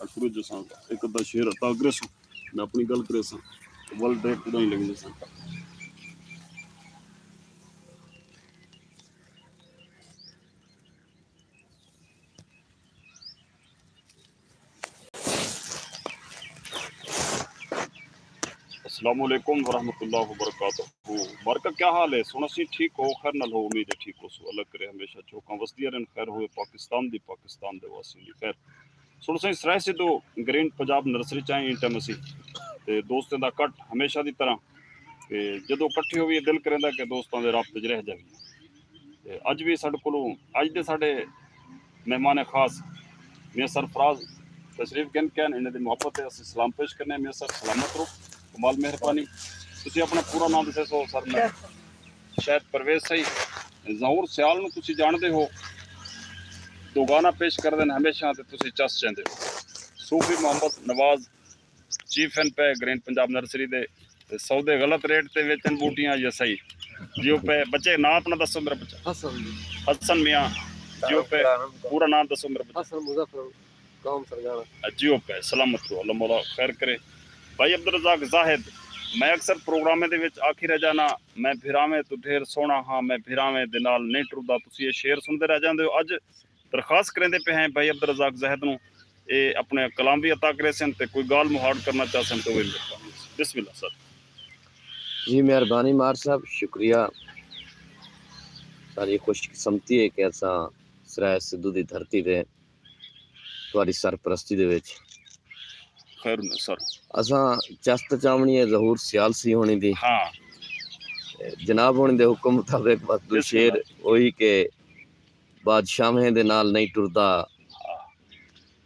शुरू जैसा एक अद्धा शेर अता अग्रे सो मैं अपनी गल करे सा वर्ल्ड डायरेक्ट नहीं लगी जैसा अस्सलाम वालेकुम वरहमतुल्लाहि वबरकातुहू। बरका क्या हाल है? सुनो सी ठीक हो, खैर नल हो, उम्मीद है ठीक हो सो अल्लाह करे हमेशा चौका वसदियां रहन, खैर होए पाकिस्तान दे वासी दी खैर। सुनो सी सराय से तो ग्रीन पंजाब नर्सरी चाहे इंटा मसी ते दोस्तां दा कट हमेशा दी तरह ते जदों इकट्ठे होवी दिल करदा कि दोस्तां दे राबते च रह जावी ते अज भी साडे कोलों अज दे साडे मेहमान खास मियां सरफराज तशरीफ कैन इन्हां दी मुहब्बत है असीं सलाम पेश करने मियां सर सलामत रहो कमाल मेहरबानी तुसी अपना पूरा नाम दसे सो सर मैं शायद परवेज सही ज़हूर सियाल नूं तुसी जानदे हो दो गाना पेश कर देन हमेशा ते तुसी चस चाहते हो सूफी मोहम्मद नवाज चीफ एंड पे ग्रीन पंजाब नर्सरी दे सौदे गलत रेट ते वेचन बूटियां या सही जियो पे बच्चे ना अपना दसो मेरा बच्चा हसन मियां जियो पे पूरा नाम दसो मेरा बच्चा हसन मुजफ्फर कौम सरगाना जियो पे सलामत रहो अल्लाह मौला खैर करे भाई अब्दुल रज़ाक जाहिद मैं अक्सर प्रोग्रामें दे विच आखी रह जाना मैं फिरावें तू ढेर सोहना हाँ मैं फिरावें दे नाल नहीं टुरदा तुसी ये शेर सुनते रह जांदे हो अज दरखास्त करेंदे पे हैं भाई अब्दुल रज़ाक जाहिद नूं ये अपने कलाम भी अता करे सन ते कोई गाल मुहाड़ करना चाहसन तो बिस्मिल्लाह सर जी मेहरबानी मार साहब शुक्रिया सारी खुशकिस्मती है कि असा सराय सिद्धू दी धरती ते तुहाडी सरपरस्ती दे विच खैर सर असा चस्त चावनी है ज़हूर सियाल सी होनी दी हाँ जनाब होने दे हुक्म मुताबिक बस दो शेर वही के बादशाहें दे नाल नहीं टुरदा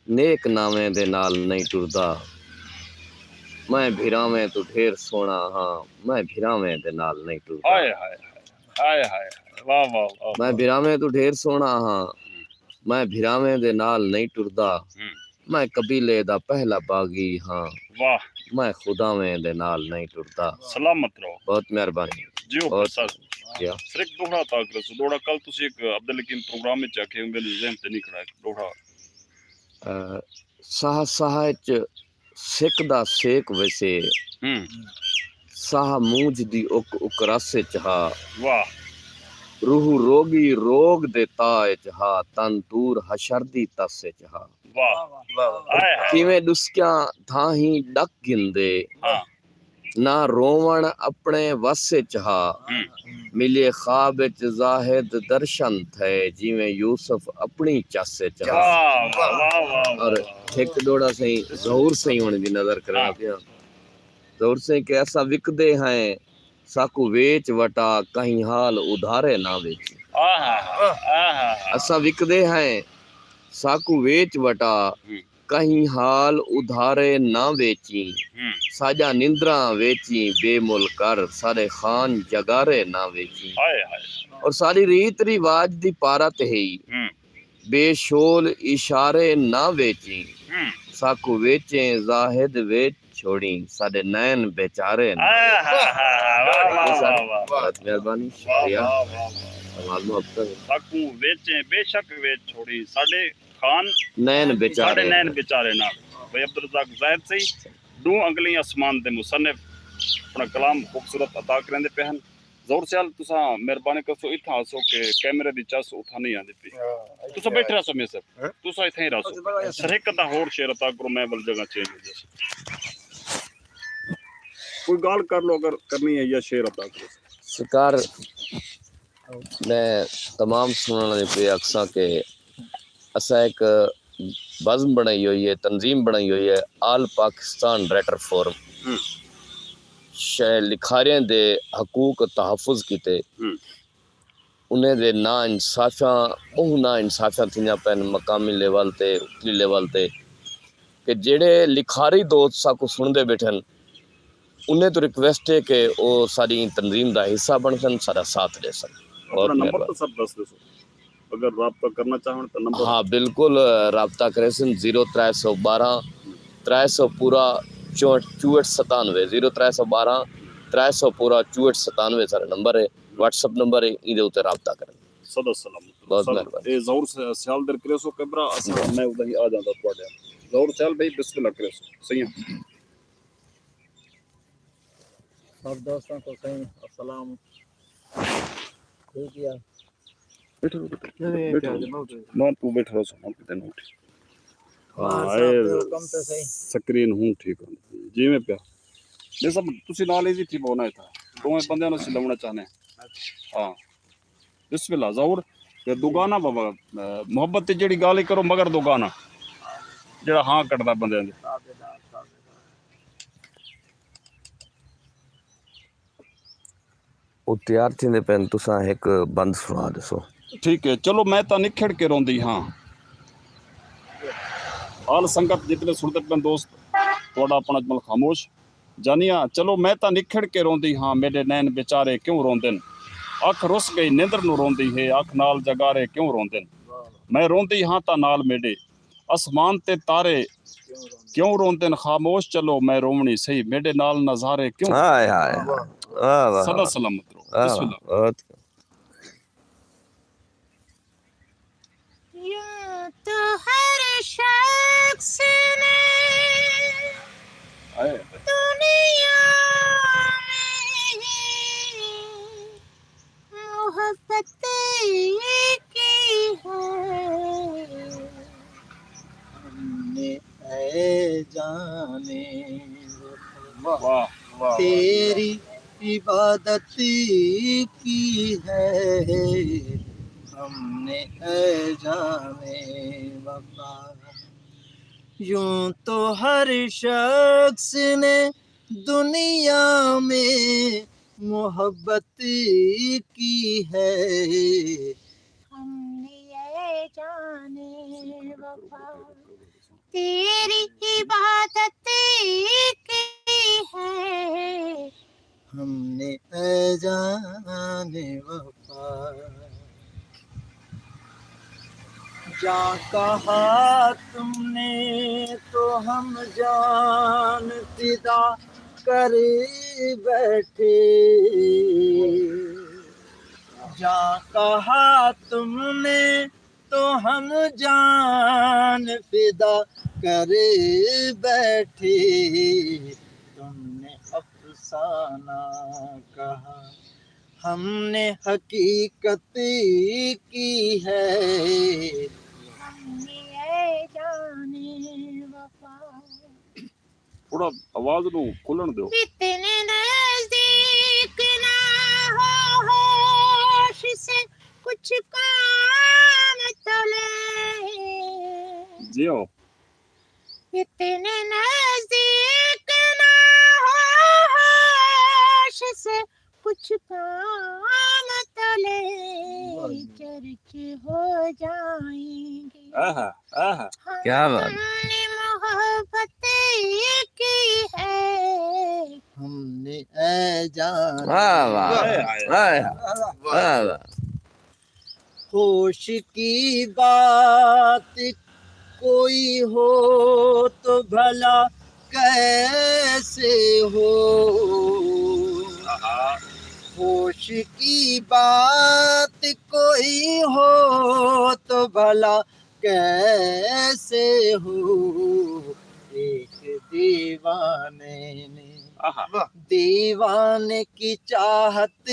नेक नावें दे नाल नहीं टुरदा मैं भिरावें तो ढेर सोना हाँ मैं भिरावें दे नाल नहीं टुरदा हाय हाय हाय हाय वाह वाह वाह मैं भिरावें तो ढेर सोना हाँ मैं भिरावें दे नाल नहीं टुरदा मैं कबीले दा पहला बागी हाँ वाह मैं खुदावें दे नाल नहीं टुरदा सलामत रहो बहुत मेहरबानी जियो बहुत सर क्या सिर्फ दोहरा ताक रसो दोहरा कल तुसी एक अब्दुल हकीम प्रोग्राम में जाके मेरे ज़हन ते नहीं खड़ा है दोहरा साह साह च सिक दा सेक वैसे साह मूंज दी उक उकरासे चहा वाह रूह रोगी रोग दे ताए चहा तन दूर हशर दी तसे चहा वाह किवें दुस्कियां थाही डक गिंदे हाँ ना रोवण अपने वसे चहा मिले ख्वाब च जाहिद दर्शन थे जिवें यूसुफ अपनी चासे चहा वाह वाह वाह और एक डोड़ा सही ज़हूर सही होने की नजर करना पिया ज़हूर सही के ऐसा विकदे हैं साकू वेच वटा कहीं हाल उधारे ना बेची ऐसा विकदे हैं साकू वेच वटा कहीं हाल उधारे ना बेची साजा निंद्रा वेची बेमुल कर सारे खान जगारे ना वेची और सारी रीत रिवाज दी पारत है बेशोल इशारे ना वेची साकू वेचे जाहिद वेच छोड़ी साडे नैन बेचारे मेहरबानी शुक्रिया साकू वेचे बेशक वेच छोड़ी साडे खान नैन बेचारे नैन बेचारे ना भाई अब्दुल रज़ाक जाहिद सही दो अंगली आसमान दे मुसन्निफ अपना कलाम खूबसूरत अता करेंदे पे हन ज़हूर सियाल तुसा मेहरबानी करसो इथा आसो के कैमरे दी चस उठा नहीं आंदी पी तुसा बैठे रहो मे सर तुसा इथे ही रहो सर एक दा होर शेर अता करो मैं बल जगह चेंज हो जाए कोई गाल कर लो अगर करनी है या शेर अता करो सरकार मैं तमाम सुनने वाले पे अक्सा के असा एक बज़्म बनाई हुई है तंजीम बनाई हुई है आल पाकिस्तान राइटर फोरम लिखारियां दे हकूक तहफ़ुज़ किते उन्हें दे ना इंसाफियां बहु ना इंसाफियां थियां पैन मकामी लेवल ते उतली लेवल ते कि जेड़े लिखारी दोस्त साकू सुनते बैठन उन्हें तो रिक्वेस्ट है कि वो सारी तंजीम का हिस्सा बन सन सारा साथ दे सन और नंबर तो सब दस दो अगर राब्ता करना चाहें तो नंबर हाँ बिल्कुल राब्ता करें सन 0312 300 पूरा 6497 0312 300 पूरा 6497 सारा नंबर है व्हाट्सएप नंबर है इधे उते राब्ता करें सदा सलाम बहुत मेहरबानी ए ज़हूर सियाल दर करे सो कबरा असा मैं उधर ही आ जांदा ਤੁਹਾਡੇ जरूर चल भाई बिस्मिल्लाह करे सही है। सब दोस्तों को सही अस्सलाम। ठीक है बैठो ना तू बैठ रहो सुना कितने नोट हाँ हाँ साहब पे हुक्म तो सही ਸਕਰੀਨ ਹੂੰ ਠੀਕ ਹੋ ਜਿਵੇਂ ਪਿਆ ਇਹ ਸਭ ਤੁਸੀਂ ਨਾਲ ਹੀ ਜੀ ਬੋਨਾ था ਦੋਵੇਂ ਬੰਦਿਆਂ ਨੂੰ ਅਸੀਂ ਲਾਉਣਾ ਚਾਹਨੇ ਹਾਂ ਬਿਸਮਿਲ੍ਲਾ ਜ਼ਹੂਰ ਤੇ ਦੁਗਾਨਾ ਬਾਬਾ ਮੁਹੱਬਤ ਤੇ ਜਿਹੜੀ ਗੱਲ ਹੀ ਕਰੋ ਮਗਰ ਦੁਗਾਨਾ ਜਿਹੜਾ ਹਾਂ ਕੱਟਦਾ ਬੰਦਿਆਂ ਦੇ ਉਹ ਤਿਆਰ ਥੀਂਦੇ ਪੈਣ ਤੁਸਾਂ ਇੱਕ ਬੰਦ ਸੁਣਾ ਦਸੋ ठीक है चलो मैं तो निखड़ के रोंदी हाँ आल संगत जितने सुनते पे दोस्त थोड़ा अपना अजमल खामोश जानिया चलो मैं तो निखड़ के रोंदी हाँ मेरे नैन बेचारे क्यों रोंदे अख रुस गई निंदर नु रोंदी है अख नाल जगारे क्यों रोंदे मैं रोंदी हाँ ता नाल मेरे आसमान ते तारे क्यों रोंदे खामोश चलो मैं रोवनी सही मेरे नाल नजारे क्यों हाय हाय वाह वाह सदा सलामत रहो बिस्मिल्लाह यूं तो हर शख्स ने दुनिया में मोहब्बत की है हमने ऐ जाने वाह वाह तेरी इबादत की है हमने ऐ जाने वफा यूं तो हर शख्स ने दुनिया में मोहब्बत की है हमने ये जाने वफा तेरी इबादत की है हमने ऐ जाने वफा जा कहा तुमने तो हम जान फिदा कर बैठे जा कहा तुमने तो हम जान फिदा कर बैठे तुमने अफसाना कहा हमने हकीकत की है हमने ये जाने वफा थोड़ा आवाज नु खुलन दो इतने नजदीक ना हो होश से कुछ काम तो ले जियो इतने नजदीक ना हो होश से कुछ काम तो ले चर्च हो जाएंगे आहा आहा क्या बात हमने मोहब्बत की है हमने ऐ जान वाह वाह वाह वाह होश की बात कोई हो तो भला कैसे हो होश की बात कोई हो तो भला कैसे हो एक दीवाने ने आहा दीवाने की चाहत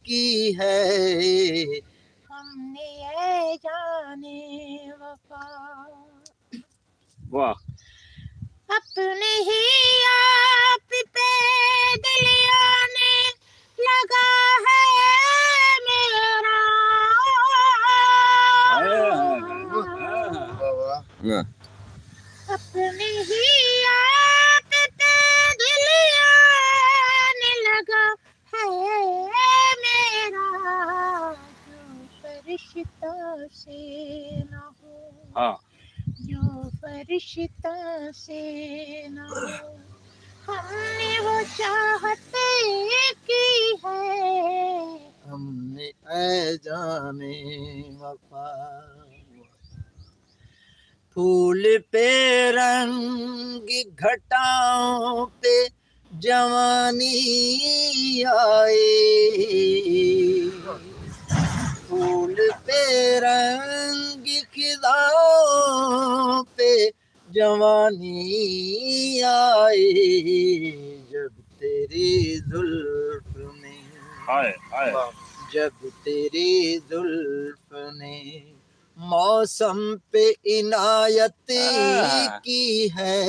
की है हमने ये जाने वफा वाह अपने ही आप पे दिल आने लगा है मेरा अपने ही आप पे दिल आने लगा है मेरा जो फरिश्ता से न हो हाँ जो फरिश्ता से न हो हमने वो चाहत की है हमने ऐ जाने वफा फूल पे रंग घटाओं पे जवानी आए फूल पे रंग खिदाओं पे जवानी आए जब तेरी जुल्फ ने हाय हाय जब तेरी जुल्फ ने मौसम पे इनायत की है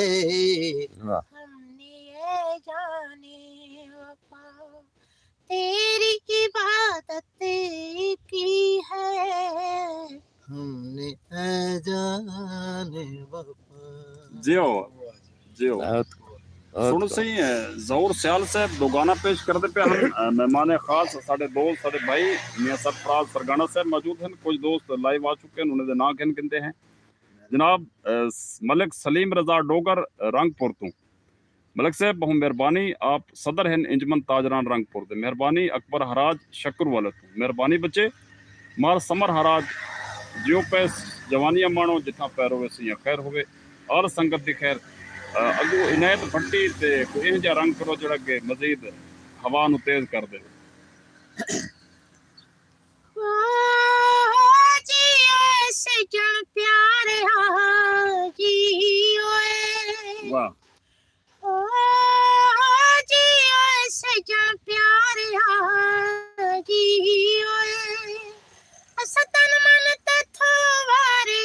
वाह हमने ये जाने वफा तेरी इबादत की है हमने ऐ जाने वफा जियो जियो बहुत सुन सही है जहूर सियाल साहब दोगाना पेश करते पे हम मेहमान खास साढ़े दोस्त साढ़े भाई मियां सरफराज सरगाना साहब मौजूद हैं कुछ दोस्त लाइव आ चुके हैं उन्होंने ना कहन कहते हैं जनाब मलिक सलीम रजा डोगर रंगपुर तो मलिक साहब बहुत मेहरबानी आप सदर हैं इंजमन ताजरान रंगपुर दे मेहरबानी अकबर हराज शक्र वाले तो मेहरबानी बच्चे मार समर हराज जियो पैस जवानियां मानो जिथा पैर होवे सी खैर होवे और संगत दी खैर अगू इनायत भट्टी ते कोई इह जिहा रंग करो जिहड़ा कि मजीद हवा नूं तेज कर दे जियो सजन प्यारे जियो वाह जियो सजन प्यारे जियो सतन मन तथो वारे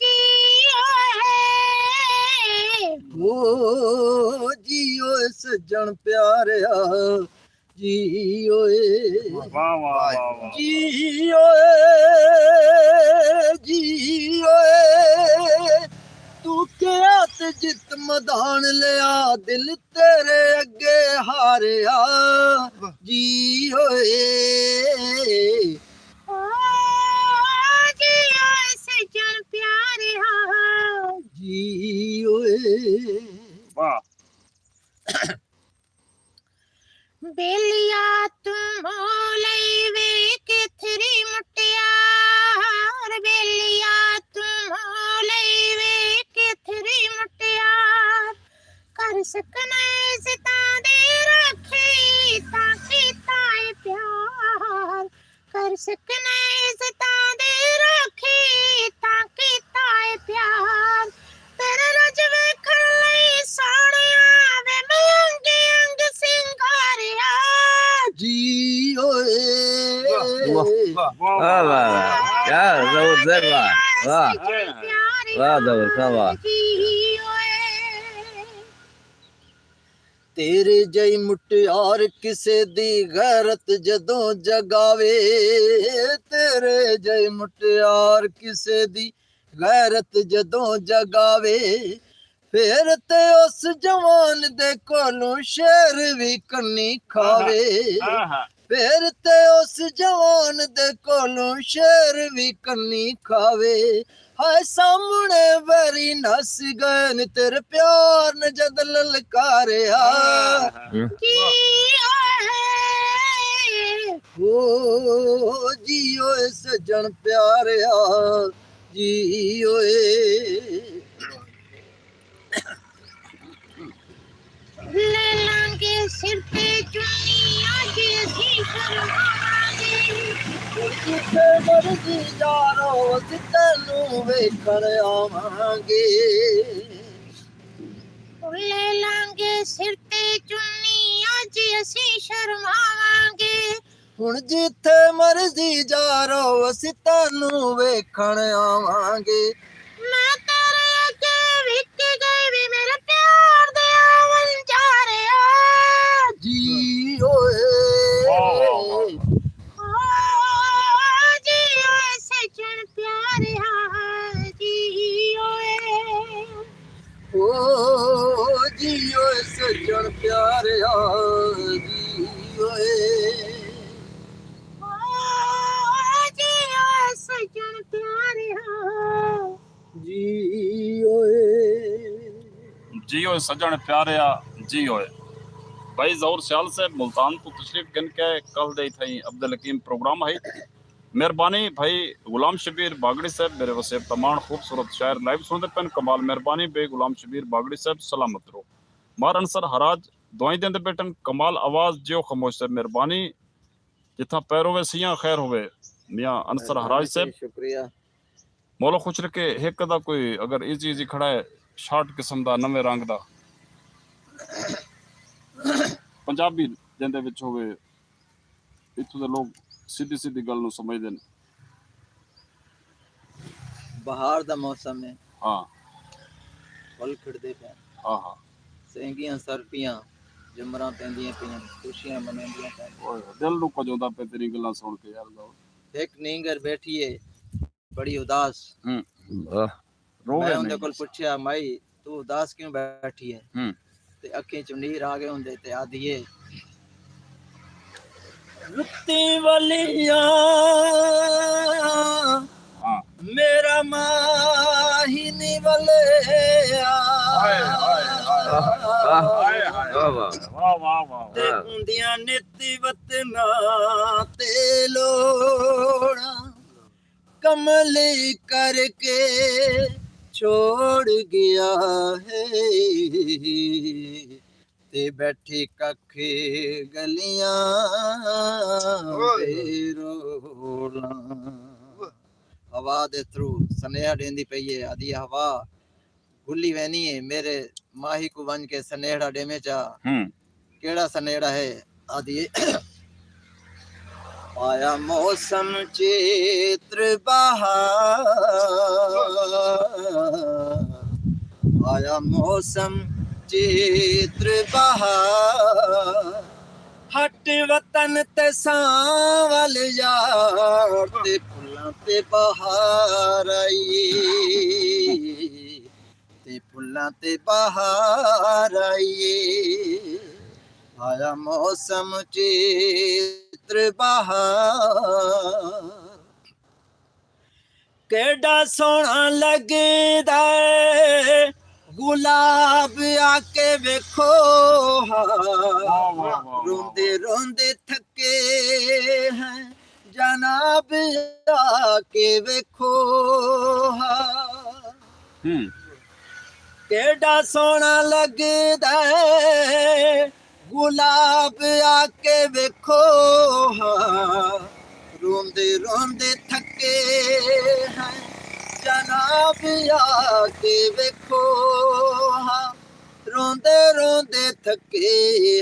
जियो ओ जियो सजन प्यारिया जियो वाह वाह वाह वाह जियो जियो तू क्या ते जित मदान लिया दिल तेरे अगे हारिया जियो जियो सजन प्यारे जियो वाह बेलिया तुम लई वे किथरी मुटियार बेलिया तुम लई वे किथरी मुटियार कर सकना सिता दे रखे ताकि ताए प्यार कर सकना सिता दे रखे ताकि ताए प्यार तेरे रज वेखण लई सोहणिया वे मैं अंग अंग सिंगारिया जियो वाह वाह वाह क्या जबरदस्त वाह वाह वाह जबरदस्त वाह तेरे जई मुटियार किसे दी गैरत जदों जगावे तेरे जई मुटियार किसे दी गैरत जदों जगावे फिर ते उस जवान दे कोलों शेर भी कन्नी खावे फिर ते उस जवान दे कोलों शेर भी कन्नी खावे हाय सामने बरी नस गए न तेरे प्यार न जद ललकारिया ओ जियो सजन प्यारिया जियो ले लांगे सिर पे चुन्नी आज सी शर्मांगे जिथे मर्जी जानो तैनू वेखण आवांगे ले लांगे सिर ते चुन्नी आज असी शर्मावांगे हुण जिथे मर्जी जानो ਅਸੀਂ ਤੈਨੂੰ ਵੇਖਣ ਆਵਾਂਗੇ मैं तेरे अगे विक गई भी मेरे प्यार दे आवन जा रहा जी ਓਏ जी ओए सजन प्यारे जी ओए ਓ ਜੀ ਓਏ ਸੱਜਣ ਪਿਆਰਿਆ ਜੀ ਓਏ जी ओए सजन प्यारे जी ओए जियो सजन प्यारिया जियो भाई जहूर सियाल से मुल्तान को तशरीफ गिन के कल दे थी अब्दुल हकीम प्रोग्राम है मेहरबानी भाई गुलाम शबीर बागड़ी साहब मेरे वसे तमाम खूबसूरत शायर लाइव सुनते पेन कमाल मेहरबानी बे गुलाम शबीर बागड़ी साहब सलामत रहो मार अनसर हराज दुआई देंदे बेटन कमाल आवाज जियो खामोश साहब मेहरबानी जिथा पैर होवे सियां खैर होवे मियां अनसर हराज साहब शुक्रिया ਮੌਲਾ ਖੁਸ਼ ਰਕੇ ਇੱਕ ਦਾ ਕੋਈ ਅਗਰ ਇਹ ਚੀਜ਼ ਹੀ ਖੜਾ ਹੈ ਸ਼ਾਰਟ ਕਿਸਮ ਦਾ ਨਵੇਂ ਰੰਗ ਦਾ ਪੰਜਾਬੀ ਜਿਹਦੇ ਵਿੱਚ ਹੋਵੇ ਇੱਥੋਂ ਦੇ ਲੋਕ ਸਿੱਧੀ ਸਿੱਧੀ ਗੱਲ ਨੂੰ ਸਮਝਦੇ ਨੇ बहार दा मौसम है ਹਾਂ फल खिड़दे पे ਹਾਂ ਹਾਂ सेंगियां सरपियां जमरा पैंदियां पियां खुशियां मनांदियां पे ਓਏ ਦਿਲ ਨੂੰ ਕਜੋਂਦਾ ਪਏ ਤੇਰੀ ਗੱਲਾਂ ਸੁਣ ਕੇ ਯਾਰ ਲਓ एक नींगर बैठी है बड़ी उदास वाह ਰੋਵੇ मैं उनके ਨਹੀਂ कोल पूछया माई तू उदास क्यों बैठी है ਹੂੰ ते अखीं च नीर आ गए हुंदे ते आदीए रुत्ती वलियां ਹਾਂ मेरा माही निवलिया ਹਾਏ ਹਾਏ ਹਾਏ ਹਾਏ वाह वाह ਵਾਹ ਵਾਹ ਵਾਹ ते उंदियां नित्ती वतना ते लोड़ा कमली करके छोड़ गया है ते बैठी कखे गलियां बेरोला हवा दे थ्रू सनेहा देंदी पई है आदि हवा गुल्ली वैनी है मेरे माही को वन के सनेहड़ा डेमे चा ਹੂੰ केड़ा सनेहड़ा है आदि आया मौसम चित्र बहार आया मौसम चित्र बहार हट वतन ते सांवल यार ते फुल्लां ते बहार आई ते फुल्लां ते बहार आई आया मौसम चित्र बहार केड़ा सोहना लगदा है गुलाब आके वेखो रोंदे रोंदे थके हैं जनाब आके वेखो ਹੂੰ केड़ा सोहना लगदा है गुलाब आके वेखो रोंदे रोंदे थके हैं जनाब आके वेखो रोंदे रोंदे थके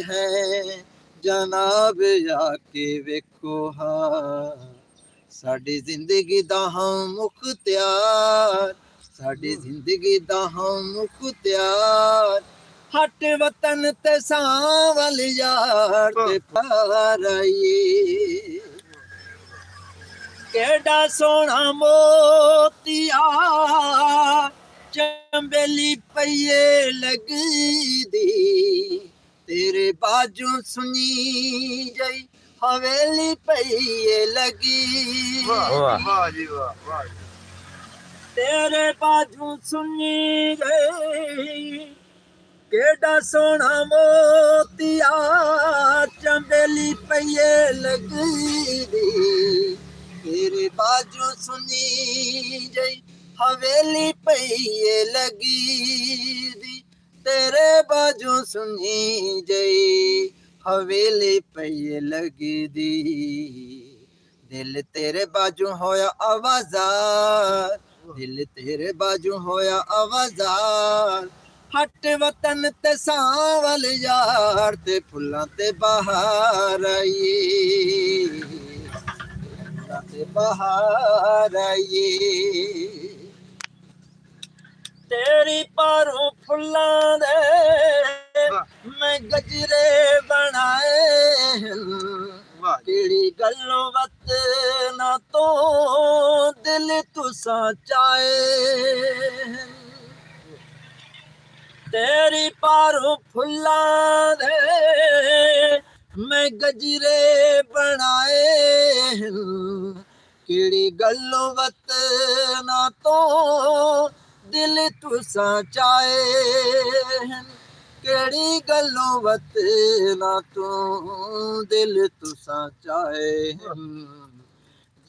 हैं जनाब आके वेखो साडी जिंदगी दा हम मुख्तियार साडी जिंदगी दा हम मुख्तियार हट वतन ते सांवल यार ते पार आइए केड़ा सोहना मोतिया चंबेली पईए लगदी तेरे बाजू सुनी जई हवेली पईए लगी वाह जी वाह तेरे बाजू सुनी गई केड़ा सोहना मोतिया चंबेली पईए लगदी तेरे बाजू सुनी जई हवेली पईए लगी दी तेरे बाजू सुनी जई हवेली पईए लगी दी दिल तेरे बाजू होया आवाज़ार दिल तेरे बाजू होया आवाज़ार हट वतन ते सांवल यार ते फुल्लां ते बहार आई ते बहार आई तेरी पारों फुल्लां दे मैं गजरे बनाए केड़ी गल्लों वत ना तो दिल तुसा चाहे तेरी पारों फुल्लां दे मैं गजरे बनाए केड़ी गल्लों वत ना तो दिल तुसा चाहे केड़ी गल्लों वत ना तो दिल तुसा चाहे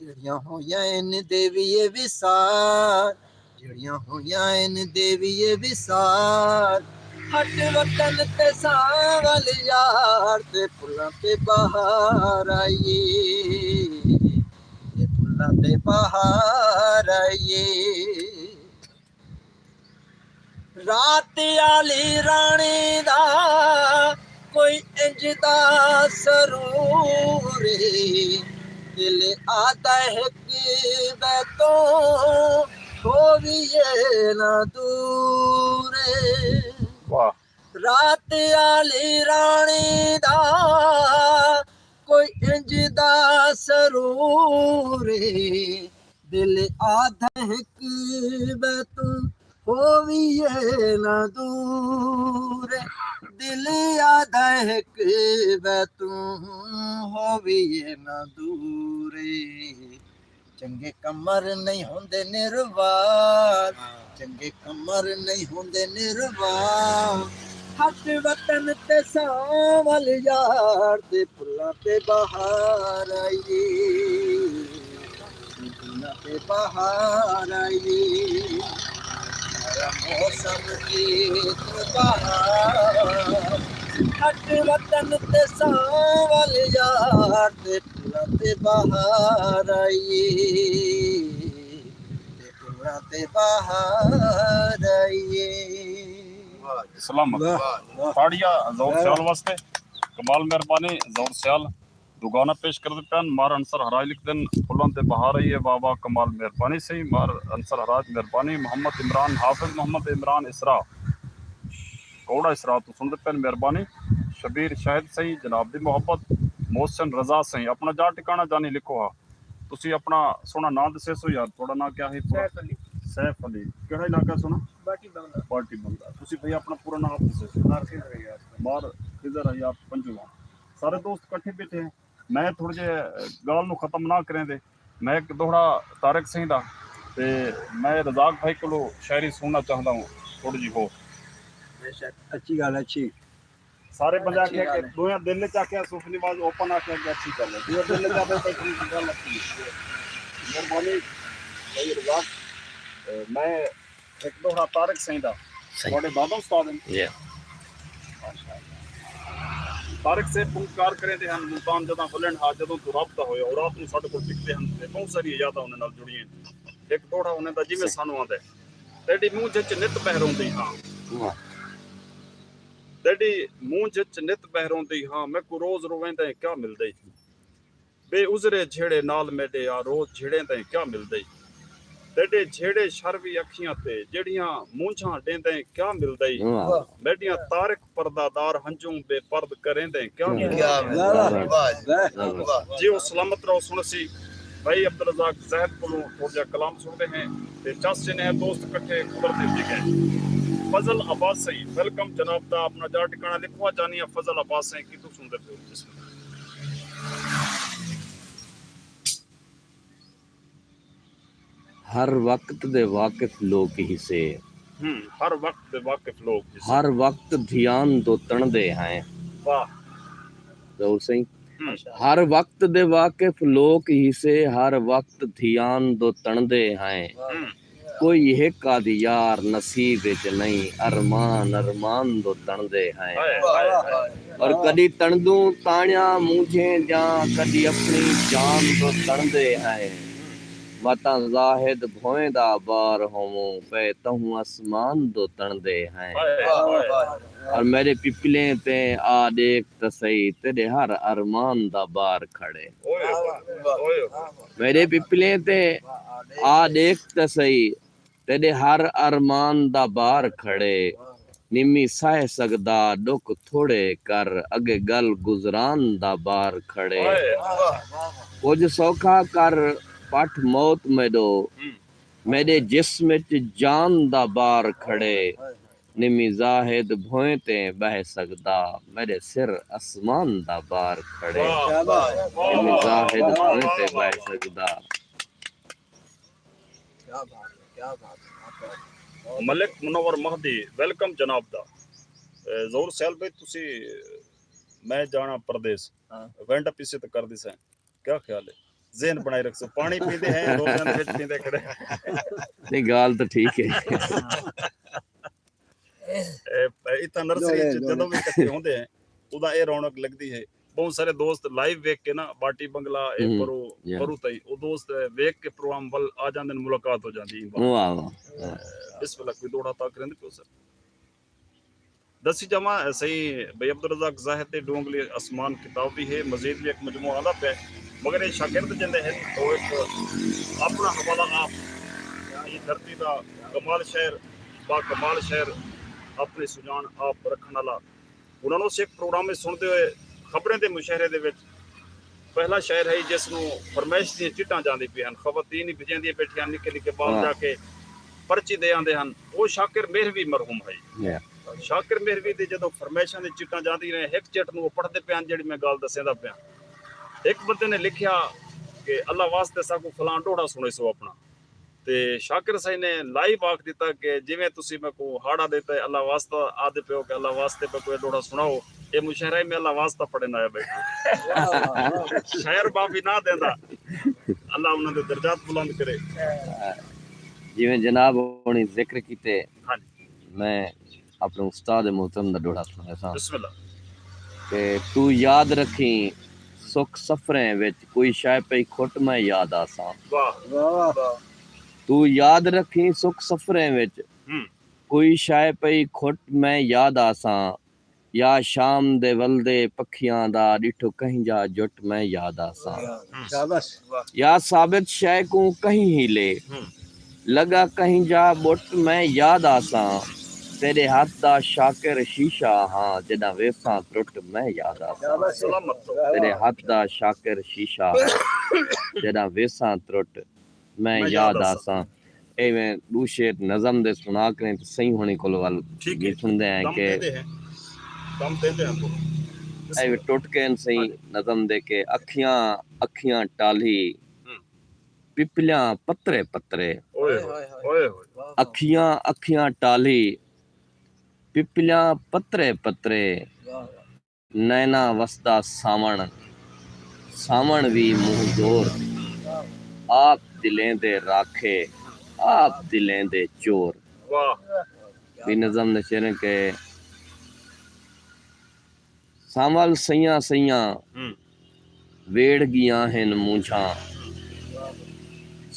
जड़ियां होइयां इन देवीए विसार जड़ियां होइयां इन देवीए विसार हट वतन ते सांवल यार ते फुल्लां ते बहार आइए फुल्लां ते बहार आईए रात आली रानी दा कोई इंजदा सरूर दिल आदा हिक बैतो होविए न दूर वाह रात आली रानी दा कोई इंजदा सरूर दिल आधा हिक बैतू होविए न दूर दिल आधा हिक बैतू होविए न दूर चंगे कमर नहीं होंदे निर्वार चंगे कमर नहीं होंदे निर्वार हट वतन ते सावल यार ते फुल्लां ते बहार आईए फुल्लां ते बहार आईए मौसम की बहार हट वतन ते सावल यार ते फुल्लां ते बहार आईए ते फुल्लां ते बहार आईए सलामत ताड़िया ज़ोर स्याल वास्ते कमाल मेहरबानी ज़ोर स्याल दुगाना पेश कर दे पैन मार अंसर हराज लिख दिन फुल्लां ते बहार आई है वाह वाह कमाल मेहरबानी सही मार अंसर हराज मेहरबानी मोहम्मद इमरान हाफिज मोहम्मद इमरान इसरा कौड़ा इसरा तो सुन दे पैन मेहरबानी शबीर शाहिद सही जनाब दी मोहब्बत मोहसिन रजा सही अपना जा ठिकाना जानी लिखो हा तुसी अपना सोना नाम दसे सो यार थोड़ा ना क्या है सैफ अली केड़ा इलाका सुना पार्टी बंदा तुसी भैया अपना पूरा नाम दसे मार खिजर है आप पंजुआ सारे दोस्त इकट्ठे बैठे हैं मैं थोड़े जे गाल नु खत्म ना करें दे मैं एक दोहरा तारक सिंह दा ते मैं रजाक भाई को शायरी सुनना चाहता हूँ थोड़ी जी हो अच्छी गल अच्छी सारे बंदे आखे कि दोया दिल च आखे सुफनी आवाज ओपन आखे कि अच्छी गल है दोया दिल च आखे कोई गल अच्छी मेहरबानी भाई रजाक मैं एक दोहरा तारक सिंह दा थोड़े दादा उस्ताद हैं तारक से पुकार करें दे ਹਨ ਮੁਲਤਾਨ ਜਦੋਂ ਬੁਲੰਦ ਹਾ ਜਦੋਂ ਦੁਰਾਬਤਾ ਹੋਇਆ ਔਰ ਰਾਤ ਨੂੰ ਸਾਡੇ ਕੋਲ ਟਿਕਦੇ ਹਨ ਤੇ ਬਹੁਤ ਸਾਰੀ ਯਾਦਾਂ ਉਹਨਾਂ ਨਾਲ ਜੁੜੀਆਂ ਇੱਕ ਥੋੜਾ ਉਹਨਾਂ ਦਾ ਜਿਵੇਂ ਸਾਨੂੰ ਆਉਂਦਾ ਤੇਰੀ ਮੂੰਹ ਚ ਨਿਤ ਬਹਿਰੋਂਦੀ ਹਾਂ ਤੇਰੀ ਮੂੰਹ ਚ ਨਿਤ ਬਹਿਰੋਂਦੀ ਹਾਂ ਮੈਂ ਕੋ ਰੋਜ਼ ਰੋਵੇਂਦਾ ਕਿਆ ਮਿਲਦਾ ਬੇਉਜ਼ਰੇ ਝੇੜੇ ਨਾਲ ਮੇਰੇ ਆ ਰੋਜ਼ ਝੇੜੇਂਦਾ ਕਿਆ ਮਿਲਦਾ तेरे छेड़े शर्वी अखियां ते जड़ियां मूंछां डेंदे क्या मिलदा मेडियां तारक पर्दादार हंजूं बेपर्द करेंदे क्या मिलदा जी ओ सलामत रहो सुनसी भाई अब्दुल रज़ाक ज़ैद को थोड़ा कलाम सुनते हैं ते चाचे ने दोस्त इकट्ठे कुदरती जगह फजल अब्बास सही वेलकम जनाब दा अपना जा ठिकाना लिखवा जानिया फजल अब्बास सही की तू सुनदे पे हर वक्त दे वाकिफ लोग ही से हर वक्त दे वाकिफ लोग हर वक्त ध्यान दो तणदे हैं वाह तो सही हर वक्त दे वाकिफ लोग ही से हर वक्त ध्यान दो तणदे हैं कोई एक आदि यार नसीब विच नहीं अरमान अरमान दो तणदे हैं और कदी तणदू ताणिया मुझे जा कदी अपनी जान दो तणदे हैं वता जाहिद भोए दा बार होमो पे तहु आसमान दो तणदे हैं और मेरे पिपले ते आ देख त सही तेरे हर अरमान दा बार खड़े मेरे पिपले ते आ देख त सही तेरे हर अरमान दा बार खड़े निमी सह सकदा दुख थोड़े कर अगे गल गुजरान दा बार खड़े कुछ सौखा कर पठ मौत मेडो मेरे जिस्म च जान दा बार खड़े निमी जाहिद भोए ते बह सकदा मेरे सिर आसमान दा बार खड़े निमी जाहिद भोए ते बह सकदा मलिक मुनव्वर महदी वेलकम जनाब दा जोर सैल भाई तुसी मैं जाना प्रदेश वेंट पीछे तो कर दिस है क्या ख्याल है ज़हन बनाए रख सो पानी पीते हैं रोजाना पेट पीते खड़े नहीं गाल तो ठीक है इतना नर्सरी जदों भी इकट्ठे होंदे हैं उदा ए रौनक लगदी है बहुत सारे दोस्त लाइव वेख के ना बाटी बंगला ए परो yeah. परो तई ओ दोस्त वेख के प्रोग्राम वल आ जांदे ने मुलाकात हो जांदी वाह वाह बिस्मिल्लाह कोई दौड़ा ता करंदे पियो सर दसी जमा सही भाई अब्दुल रज़ाक ज़ाहिद ते डोंगली आसमान किताब भी है मजीद भी एक मजमू आला पे मगर ये शागिर्द जिंदे है तो एक अपना हवाला आप ये धरती दा कमाल शहर बा कमाल शहर अपने सुजान आप रखण वाला उन्होंने उस एक प्रोग्राम में सुनते हुए खबरें दे मुशाहरे दे विच पहला शहर है जिस नु फरमाइश दी चिट्टां जांदी पई हन खवातीन ही बिजंदी बैठियां निके निके बाल जाके पर्ची दे आंदे हन वो शाकिर मेहरवी मरहूम है शाकिर मेहरवी दी जदों फरमाइशां दी चिट्टां जांदी ने एक चिट नु पढ़दे पियां जेड़ी मैं गल दसेंदा पिया एक बंदे ने लिखिया कि अल्लाह वास्ते साकू फलां डोड़ा सुने सो अपना ते शाकिर साईं ने लाइव आख दिता कि जिवें तुसी मैं को हाड़ा देता है अल्लाह वास्ता आदे पियो कि अल्लाह वास्ते पे कोई डोड़ा सुनाओ ये मुशायरा में अल्लाह वास्ता पढ़न आया बैठा शायर बाबी ना देंदा अल्लाह उन्हां दे दर्जात बुलंद करे जिवें जनाब होनी जिक्र कीते हां मैं अपने उस्ताद मोहतरम दा डोड़ा सुनाया सा बिस्मिल्लाह कि तू याद रखी सुख सफरें विच कोई शय पई खुट मैं याद आसा वाह तू याद रखी सुख सफरें विच कोई शय पई खुट मैं याद आसा या शाम दे वलदे पखियां दा डिठो कहीं जा जुट मैं याद आसा शाबाश या साबित शय को कहीं ही ले लगा कहीं जा बुट मैं याद आसा तेरे हाथ दा शाकिर शीशा हां जदा वेसा त्रुट मैं याद आसा सलामत तेरे हाथ दा शाकिर शीशा जदा वेसा त्रुट मैं याद आसा एवें दू शेर नज़म दे सुना करें तो सही होने को वाल ठीक ये सुनते हैं कि दम देते हैं आपको एवें टुट के सही नज़म दे के अखियां अखियां टाली पिपलियां पत्रे पत्रे ओए ओए अखियां अखियां टाली पिपलियां पत्रे पत्रे नैना वसदा सावण सावण भी मुंह जोर आप दिलें दे राखे आप दिलें दे चोर वाह भी नज़म ने शेर के सावल सैया सैया वेड़ गिया हैं मूंछा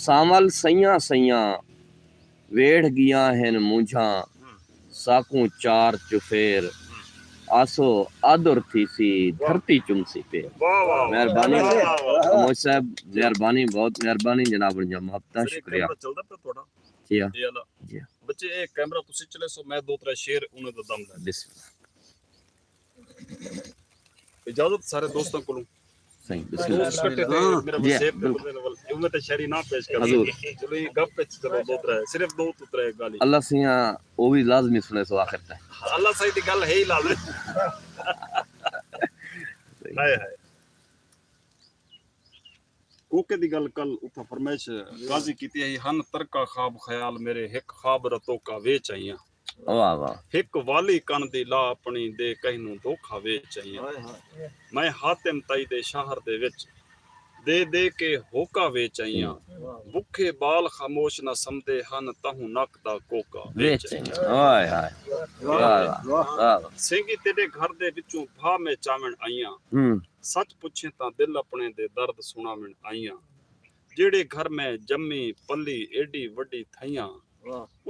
सावल सैया सैया वेड़ गिया हैं मूंछा साकू चार चुफेर आसो आदर थी सी धरती चुमसी पे वाह वाह मेहरबानी मोहम्मद साहब मेहरबानी बहुत मेहरबानी जनाब जमा आपका शुक्रिया चलदा पे थोड़ा जी हाँ ये अल्लाह जी बच्चे एक कैमरा तुसी चले सो मैं दो त्रै शेर उन्हें दा दम ले बिस्मिल्लाह इजाजत सारे दोस्तों को सही दोस्त बिस्मिल्लाह इकट्ठे थे मेरा जी, वसेब पे बिल्कुल। बदले नवल उन्हें ते शरी ना पेश कर हजूर। चलो ये गप पे चलो दो त्रै सिर्फ दो तो त्रै गाली अल्लाह सिया वो भी लाजमी सुने सो आखिर तक अल्लाह सही दी गल है ही लाल हाय हाय कोके दी गल कल उथा फरमाइश गाजी कीती है हन तरका ख्वाब ख्याल मेरे हिक ख्वाब रतो का वे चाहिए वाह वाह हिक वाली कन दी ला अपनी दे कहनू धोखा वे चाहिए मैं हातिम तई दे शहर दे विच दे दे के होका वे चाहिए भुखे बाल खामोश न समदे हन तहु नक दा कोका वे वे चाहिए हाय हाय वाह वाह वाह सिंगी तेरे घर दे विचों भा में चावण आईयां सच पुछे ता दिल अपने दे दर्द सुनावण आईयां जेड़े घर में जम्मी पली एडी वड्डी थैयां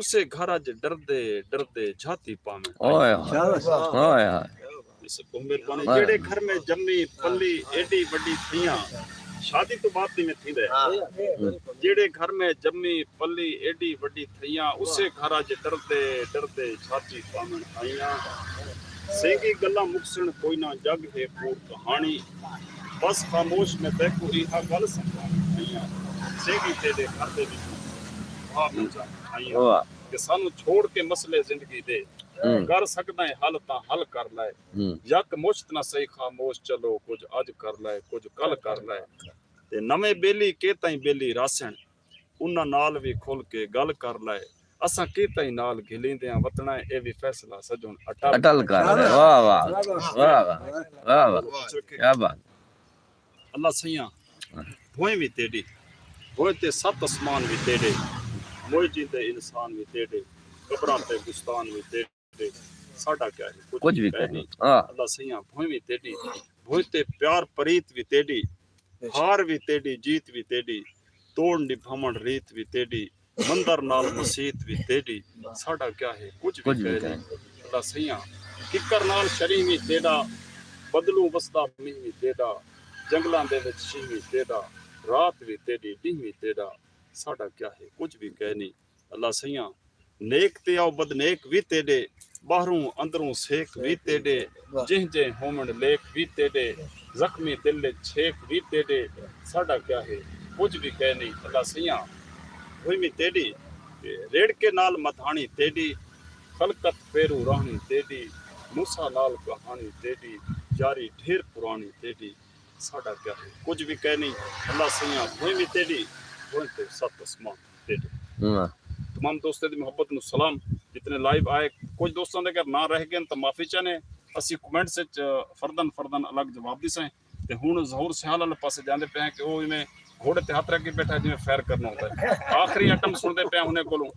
उसे घर अज डरदे डरदे झाती पावे ओए हाय हाय इसको मेहरबानी जेड़े घर में जम्मी पली एडी वड्डी थैयां शादी तो बात नहीं में थी दे जेड़े घर में जम्मी पली एडी वड्डी थैयां उसे घर अज डरदे डरदे झाती पावे आईयां सेगी गल्ला मुक्सण कोई ना जग है पूर कहानी बस खामोश में देखो इहा गल समझा सेगी तेरे घर दे विच आ मुझा आईया वाह कि सानू छोड़ के मसले जिंदगी दे कर सकदा है हल ता हल कर ले यक मुश्त ना सही खामोश चलो कुछ अज कर ले कुछ कल कर ले ते नवे बेली के ताई बेली रासण उन्हां नाल भी खुल के गल कर ले असा के ताई नाल घिलिंदे आ वतना ए भी फैसला सजन अटल कर वाह वाह वाह वाह वाह क्या बात अल्लाह सैया होए भी तेरी होए ते सत आसमान भी तेरे मोए जींदे इंसान भी तेरे कब्रां ते गुस्तान भी तेरे साडा क्या है कुछ भी कह कहनी हाँ अल्लाह सैया भोई भी तेडी भोई ते प्यार प्रीत भी तेडी हार भी तेडी जीत भी तेडी तोड़ निभावण रीत भी तेडी मंदर नाल मसीत भी तेडी साडा क्या है कुछ भी कह नहीं अल्लाह सैया किकर नाल शरी भी तेरा बदलू बसदा मी भी तेरा जंगलां दे विच शी भी तेरा रात भी तेरी दिन भी तेरा साडा क्या है कुछ भी कह नहीं अल्लाह सैया नेक ते आओ बदनेक भी तेरे बाहरों अंदरों सेक भी तेरे जिह जे होमन लेक भी तेरे जख्मी दिल छेक भी तेरे साडा क्या है कुछ भी कह नहीं अल्लाह सैया हुई मी तेरी रेड़ के नाल मथानी तेरी खलकत फेरू रानी तेरी मूसा नाल कहानी तेरी जारी ढेर पुरानी तेरी साडा क्या है कुछ भी कह नहीं अल्लाह सैया हुई मी तेरी हुई ते सत आसमान तेरे हाँ तमाम दोस्तों की मोहब्बत नु सलाम जितने लाइव आए कुछ दोस्तों के अगर ना रह गए तो माफी चाहने असी कमेंट से फरदन फरदन अलग जवाब दी सै ते हुन ज़हूर सियाल वाले पासे जांदे पे कि वो इवें घोड़े ते हाथ रख के बैठा जिवें फैर करना होता है आखिरी आइटम सुनते पे हुने कोलों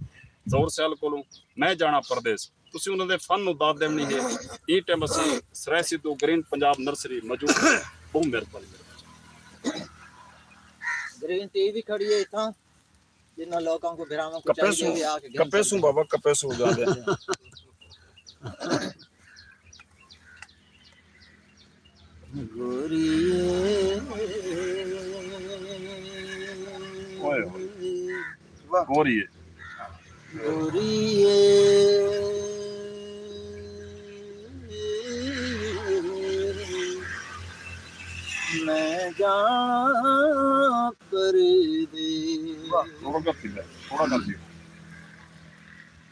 ज़हूर सियाल कोलों मैं जाना परदेस तुसी उन्हां दे फन नु दाद देनी है ई टाइम असी सरायसी तो ग्रीन पंजाब नर्सरी मौजूद है बहुत मेहरबानी ग्रीन टी भी खड़ी है इतना जिन्ना लोगों को बिरामा को चाहिए भी आके कपेसू बाबा कपेसू जांदे ओए गोरी गोरिए मैं जाना परदेस थोड़ा करती है थोड़ा करती है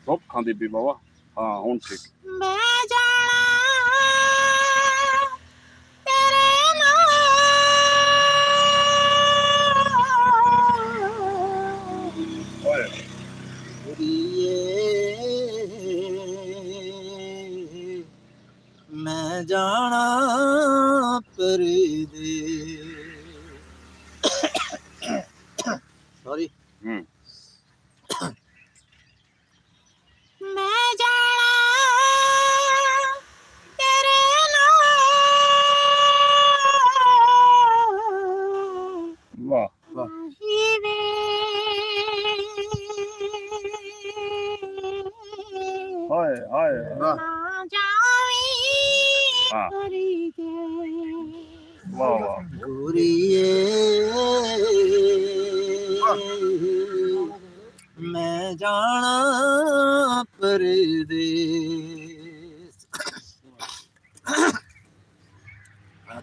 सब खांदी भी बाबा हाँ हुन ठीक मैं जाना तेरे नाल ओए गोरिए मैं जाना परदेस सॉरी मैं जाना तेरे नाल वाह माही वे हाय हाय ना जावी हाँ। परदेस वाह वाह गोरिए मैं जाना परदेस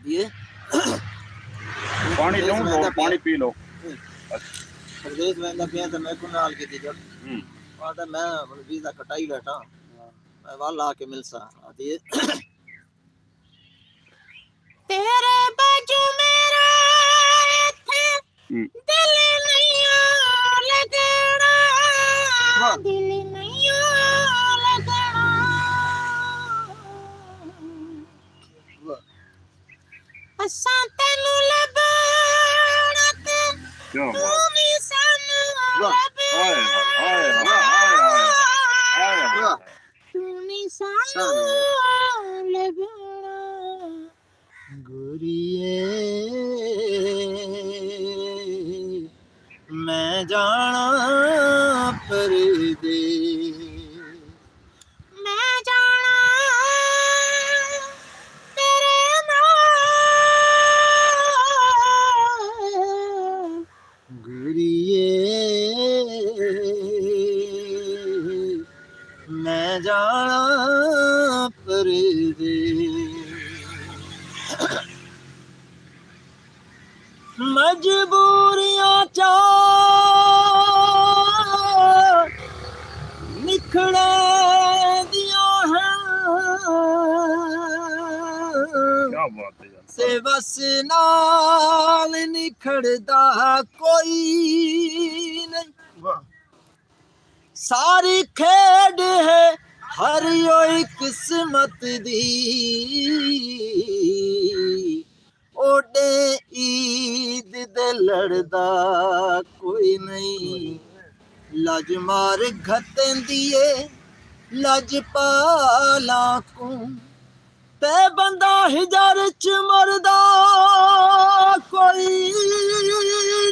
दिए पानी लो लो पानी पी लो परदेस में पिया तो मैं कुनाल की थी जब वादा मैं वीजा कटाई बैठा मैं वाला आके मिलसा दिए तेरे बाजू मेरा इत्थे दिल नहीं लगना दिल नहीं लगना असां तैनू लभना ते क्या तू बात भी सानू हाय हाय हाय हाय तू नहीं सानू लभना गोरिए मैं जाना परदेस मैं जाना तेरे नाल गोरिए मैं जाना परदेस मजबूरियां चा निखड़े दिया हैं क्या बात है यार से बस नाल निखड़दा कोई नहीं सारी खेड है हर योई किस्मत दी ओडे ईद दे लड़दा कोई नहीं लज मार घतें दिए लजपाला को ते बंदा हिजर च मरदा कोई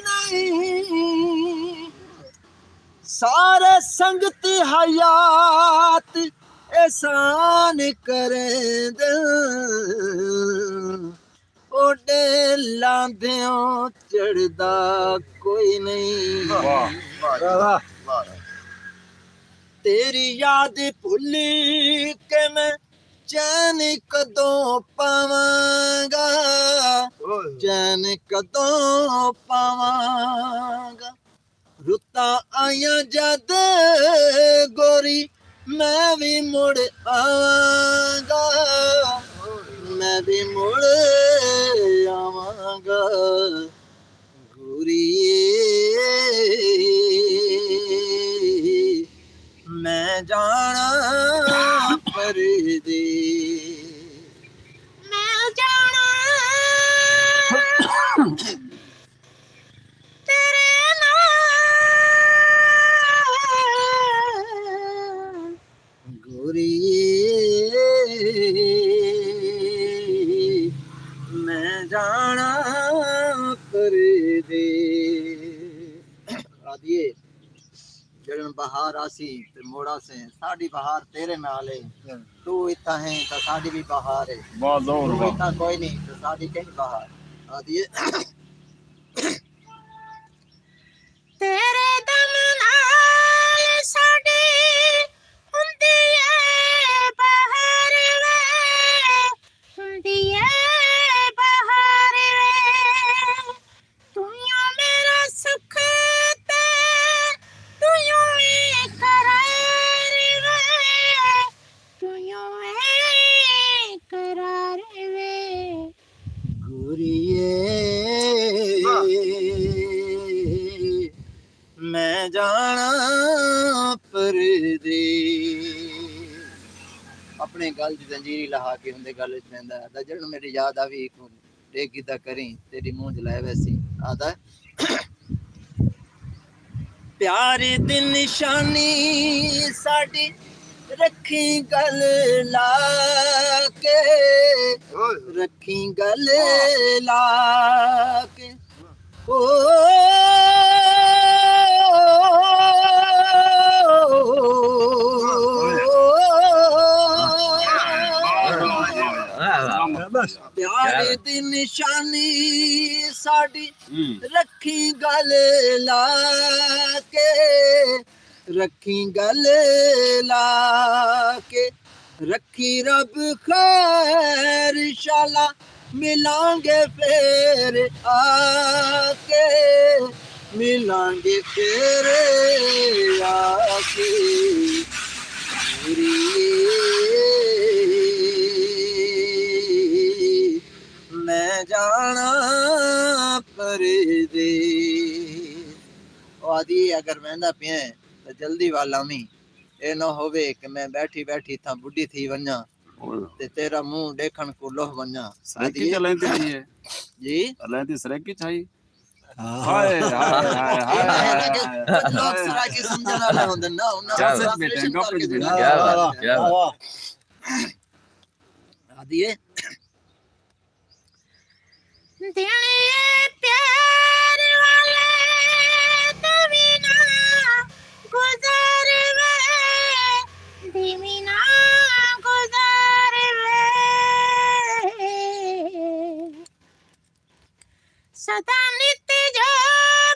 नहीं सारे संगती हयात एहसान करें दे ओडे लांदियों चढ़दा कोई नहीं तेरी याद भुली के मैं चैन कदों पावांगा चैन कदों पावांगा रुता आया जद गोरी मैं भी मुड़ आवांगा मैं भी मुड़ आवांगा गोरी मैं जाना परदेस मैं जाना तेरे नाल गोरी मैं जाना परदेस आदिए जड़न बहार आसी ते मोड़ा से साडी बहार तेरे नाल है तू इतना है तो साडी भी बहार है बहुत जोर तू इतना कोई नहीं तो साडी कहीं बहार आदिए तेरे दम नाल साडी हुंदी ऐ बहार वे हुंदी ऐ बहार वे तू यो मेरा सुख ते तू यो करार वे तू यो करार वे गोरिए मैं जाना परदेस अपने गल दी जंजीरी लहा के हुंदे गल च पैंदा दजण मेरी याद आवी डेगी दा करी तेरी मुंह जलाए वैसी आदा प्यार दी निशानी साडी रखी गल ला के रखी गल ला के ओ प्यार दी निशानी साडी रखी गल ला के रखी गल ला के रखी रब खैर शाला मिलांगे फिर आके मिलांगे फिर आके मैं जाना परदेस आदि अगर वहंदा पिया तो जल्दी वाला मी ए ना होवे कि मैं बैठी बैठी था बुढ़ी थी वन्या ते तेरा मुंह देखण को लोह वन्या सरेकी चलेंदी नहीं है जी चलेंदी सरेकी चाहिए हाय लोग सरा की समझण वाले होंदे ना क्या सच बेटे गप कुछ भी नहीं क्या बात आदि दिले प्यार वाले दीना गुजार वे दीना गुजार वे सदा नित्य जो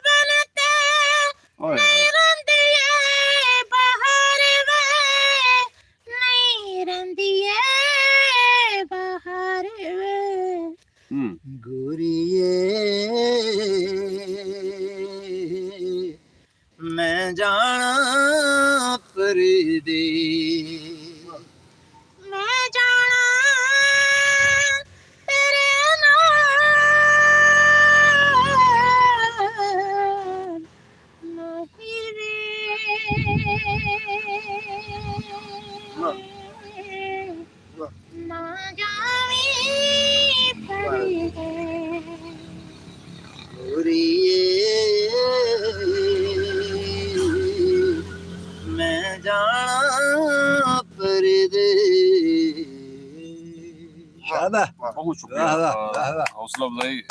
बनते नहीं रंदिए बाहर वे नहीं रंदिए बाहर वे गोरिए मैं जाना परदेस मैं जाना तेरे नाल नहीं रे ना जावी गोरिए मैं जाना बहुत शुक्रिया हौसला अफजाई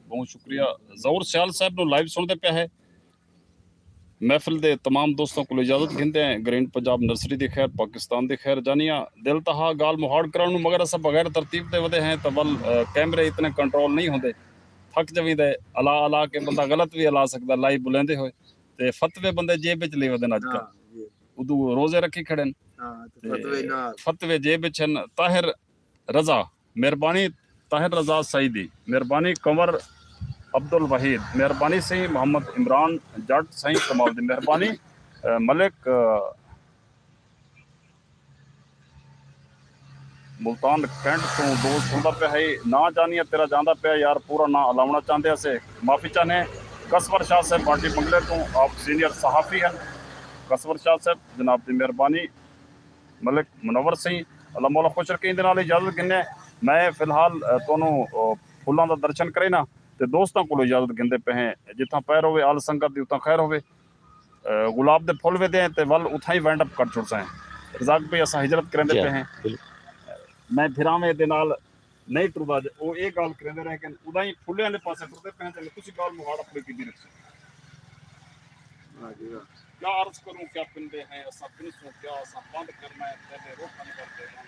बहुत शुक्रिया ਜ਼ਹੂਰ ਸਿਆਲ ਸਾਹਿਬ ਨੂੰ ਲਾਈਵ ਸੁਣਦੇ ਪਿਆ ਹੈ महफिल दे तमाम दोस्तों को इजाजत गिनते हैं ग्रैंड पंजाब नर्सरी दी खैर पाकिस्तान दी खैर जानिया दिल तहा गाल मुहाड़ कराने मगर अस बगैर तरतीब दे वदे हैं तो वल कैमरे इतने कंट्रोल नहीं होंदे थक जवींदे अला अला के बंदा गलत भी अला सकदा लाइव बुलेंदे होए ते फतवे बंदे जेब विच ले वदे अजकल उदू रोजे रखी खड़े फतवे जेब विच हन ताहिर रजा मेहरबानी ताहिर रजा सईदी मेहरबानी कंवर अब्दुल वहीद मेहरबानी सही मोहम्मद इमरान जट सही कमाल दी मेहरबानी मलिक मुल्तान कैंट तो दोस्त होंदा पे है ना जानिए तेरा जांदा पे यार पूरा ना अलावना चाहते से माफी चाहने कसवर शाह साहब पार्टी बंगले तो आप सीनियर सहाफ़ी हैं कसवर शाह साहब जनाब दी मेहरबानी मलिक मुनवर सही अल्लाह मौला खुश रखे इहदे नाल इजाजत गिने मैं फिलहाल तुहानू फुल्लां दा दर्शन करे ना ਤੇ ਦੋਸਤਾਂ ਕੋਲੋਂ ਇਜਾਜ਼ਤ ਗਿੰਦੇ ਪਏ ਹੈ ਜਿੱਥਾਂ ਪੈਰ ਹੋਵੇ ਆਲ ਸੰਗਤ ਦੀ ਉਤਾਂ ਖੈਰ ਹੋਵੇ ਗੁਲਾਬ ਦੇ ਫੁੱਲ ਵੇਦੇ ਤੇ ਵੱਲ ਉਥਾਂ ਹੀ ਵੈਂਡ ਅਪ ਕਰ ਛੁੱਟਸਾਂ ਰਜ਼ਾਕ ਭਾਈ ਅਸਾਂ ਹਿਜਰਤ ਕਰੰਦੇ ਪਏ ਹੈ ਮੈਂ ਫਿਰਾਵੇਂ ਦੇ ਨਾਲ ਨਹੀਂ ਟੁਰਦਾ ਉਹ ਇਹ ਗੱਲ ਕਰਦੇ ਰਹੇ ਕਿ ਉਦਾਂ ਹੀ ਫੁੱਲਿਆਂ ਦੇ ਪਾਸੇ ਟੁਰਦੇ ਪਏ ਤੇ ਤੁਸੀਂ ਗੱਲ ਮੁਹਾੜ ਆਪਣੀ ਕੀਤੀ ਰੱਖੋ क्या अर्ज करूं क्या पिंदे हैं असा पिनसो क्या असा बंद करना है पहले रोकन करते हैं